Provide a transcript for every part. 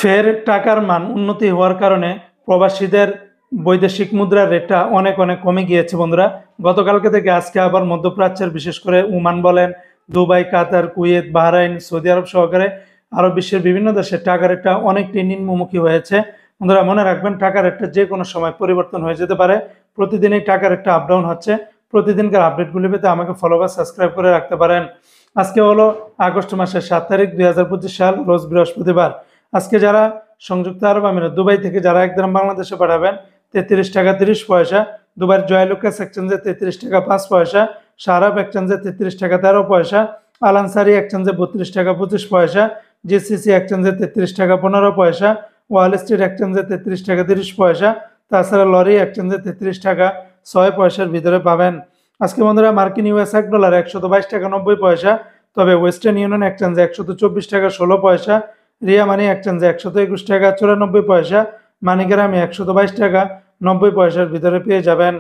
ফের টাকার মান উন্নতি হওয়ার কারণে প্রবাসীদের বৈদেশিক মুদ্রার রেটটা অনেক অনেক কমে গিয়েছে বন্ধুরা। গতকালকে থেকে আজকে আবার মধ্যপ্রাচ্যের বিশেষ করে ওমান বলেন, দুবাই, কাতার, কুয়েত, বাহরাইন, সৌদি আরব সহকারে আরো বিশ্বের বিভিন্ন দেশে টাকার রেটটা অনেকটাই নিম্নমুখী হয়েছে। বন্ধুরা মনে রাখবেন, টাকার রেটটা যে কোনো সময় পরিবর্তন হয়ে যেতে পারে। প্রতিদিনই টাকার রেটটা আপ ডাউন হচ্ছে। প্রতিদিনকার আপডেটগুলি পেতে আমাকে ফলো বা সাবস্ক্রাইব করে রাখতে পারেন। আজকে হলো আগস্ট মাসের 7 তারিখ 2025 সাল, রোজ বৃহস্পতিবার। আজকে যারা সংযুক্ত আরব আমিরাত দুবাই থেকে যারা 1 দিরহাম বাংলাদেশে পাঠাবেন 33 টাকা 30 পয়সা, দুবাইয়ের জয়লুকাস এক্সচেঞ্জে 33 টাকা 5 পয়সা, শারাব এক্সচেঞ্জে 33 টাকা 13 পয়সা, আল আনসারি এক্সচেঞ্জে 32 টাকা 25 পয়সা, জিসিসি এক্সচেঞ্জে 33 টাকা 15 পয়সা, ওয়াল স্ট্রিট এক্সচেঞ্জে 33 টাকা 30 পয়সা, তাছাড়া লরি এক্সচেঞ্জে 33 টাকা 6 পয়সার ভিতরে পাবেন। আজকে বন্ধুরা মার্কিন ইউএস $1 122 টাকা 90 পয়সা, তবে ওয়েস্টার্ন ইউনিয়ন এক্সচেঞ্জে 124 টাকা 16 পয়সা, রিয়া মানি এক্সচেঞ্জে 121 টাকা 94 পয়সা, মানিগ্রামে 122 টাকা 90 পয়সার ভিতরে পেয়ে যাবেন।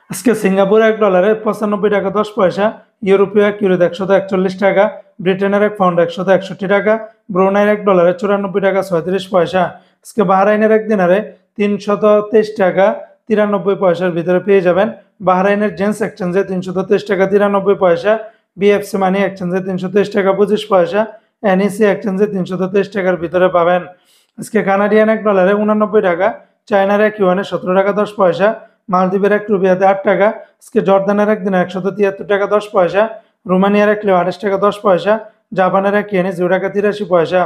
আজকে সিঙ্গাপুর $1 95 টাকা 10 পয়সা, ইউরোপীয় ইউরোতে 141 টাকা, ব্রিটেনের এক পাউন্ড 161 টাকা, ব্রুনাইয়ের $1 94 টাকা 36 পয়সা। আজকে বাহরাইনের এক দিনারে 323 টাকা 93 পয়সার ভিতরে পেয়ে যাবেন। বাহরাইনের জেন্স এক্সচেঞ্জে 323 টাকা 93 পয়সা, বিএফসি মানি এক্সচেঞ্জে 323 টাকা 25 পয়সা, এনইসি এক্সচেঞ্জে 323 টাকার ভিতরে পাবেন। আজকে কানাডিয়ান $1 89 টাকা, চায়নার এক ইউয়ানে 17 টাকা 10 পয়সা, মালদ্বীপের এক রুপিয়াতে 8 টাকা, আজকে জর্দানের এক দিনে 173 টাকা 10 পয়সা, রোমানিয়ার এক লিও 28 টাকা 10 পয়সা, জাপানের এক ইয়েনে 0 টাকা 83 পয়সা।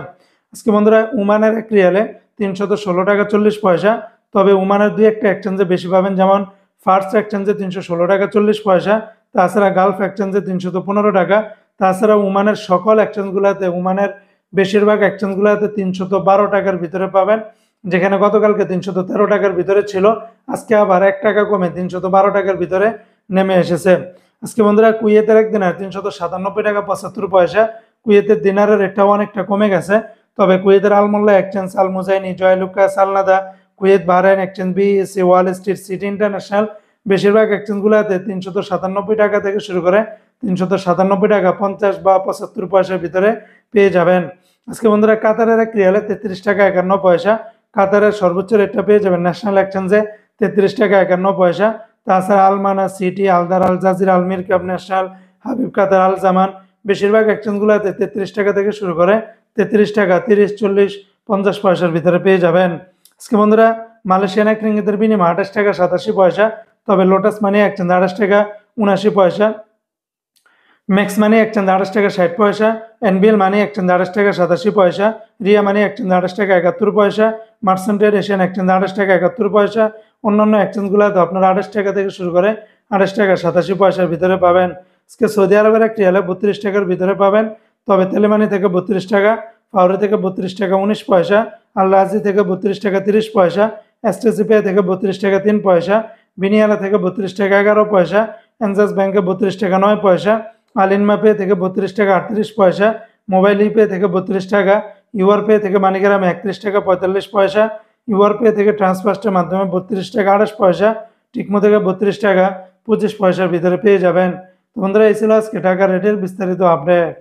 আজকে বন্ধুরা ওমানের এক রিয়ালে 316 টাকা 40 পয়সা, তবে ওমানের দুই একটা এক্সচেঞ্জে বেশি পাবেন, যেমন ফার্স্ট এক্সচেঞ্জে 316 টাকা 40 পয়সা, তাছাড়া গালফ এক্সচেঞ্জে 315 টাকা, তাছাড়া ওমানের সকল এক্সচেঞ্জগুলোতে ওমানের বেশিরভাগ এক্সচেঞ্জগুলোতে 312 টাকার ভিতরে পাবেন, যেখানে গতকালকে 313 টাকার ভিতরে ছিল, আজকে আবার 1 টাকা কমে 312 টাকার ভিতরে নেমে এসেছে। আজকে বন্ধুরা কুয়েতের এক দিনার 397 টাকা 75 পয়সা, কুয়েতের দিনারের রেটটাও অনেকটা কমে গেছে, তবে কুয়েতের Al Mulla exchange, Al Muzaini, Joyalukkas, আলনাদা, Kuwait Bahrain exchange, BSC, Wall Street, City International বেশিরভাগ এক্সচেঞ্জগুলোতে 397 টাকা থেকে শুরু করে 397 টাকা 50 বা 75 পয়সার ভিতরে পেয়ে যাবেন। আজকে বন্ধুরা কাতারের এক রিয়ালে 33 টাকা 51 পয়সা, কাতারের সর্বোচ্চ রেটটা পেয়ে যাবেন ন্যাশনাল এক্সচেঞ্জে 33 টাকা 51 পয়সা, তাছাড়া আলমানা, সিটি, আলদার, আল জাজিরা, আল মিরকাব, ন্যাশনাল, হাবিব, কাতার, আল জামান বেশিরভাগ এক্সচেঞ্জগুলোতে 33 টাকা থেকে শুরু করে 33 টাকা 30, 40, 50 পয়সার ভিতরে পেয়ে যাবেন। আজকে বন্ধুরা মালয়েশিয়ান এক রিঙ্গিতের বিনিময়ে 28 টাকা 87 পয়সা, তবে লোটাস মানি এক্সচেঞ্জ 28 টাকা 79 পয়সা, ম্যাক্স মানি এক্সচেঞ্জ 28 টাকা 60 পয়সা, এনবিএল মানি এক্সচেঞ্জ 28 টাকা 87 পয়সা, রিয়া মানি এক্সচেঞ্জ 28 টাকা 71 পয়সা, মার্সেন্টেড এশিয়ান এক্সচেঞ্জ 28 টাকা 71 পয়সা। অন্যান্য এক্সচেঞ্জগুলোতে আপনারা 28 টাকা থেকে শুরু করে 28 টাকা 87 পয়সার ভিতরে পাবেন। আজকে সৌদি আরবের এক রিয়ালে 32 টাকার ভিতরে পাবেন, তবে তেলেমানি থেকে 32 টাকা, ফাউরি থেকে 32 টাকা 19 পয়সা, আল রাজি থেকে 32 টাকা 30 পয়সা, এসটিসি পে থেকে 32 টাকা 3 পয়সা, বিনিয়ালা থেকে 32 টাকা 11 পয়সা, এনজাস ব্যাংকে 32 টাকা 9 পয়সা, আলিনমা পে থেকে 32 টাকা 38 পয়সা, মোবাইল পে থেকে 32 টাকা, ইউআর পে থেকে মানিগ্রামে 31 টাকা 45 পয়সা, ইউআর পে থেকে ট্রান্সফার্স্টের মাধ্যমে 32 টাকা 28 পয়সা, টিকমো থেকে 32 টাকা 25 পয়সার ভিতরে পেয়ে যাবেন। তো বন্ধুরা এই ছিল আজকে টাকা রেটের বিস্তারিত আপডেট।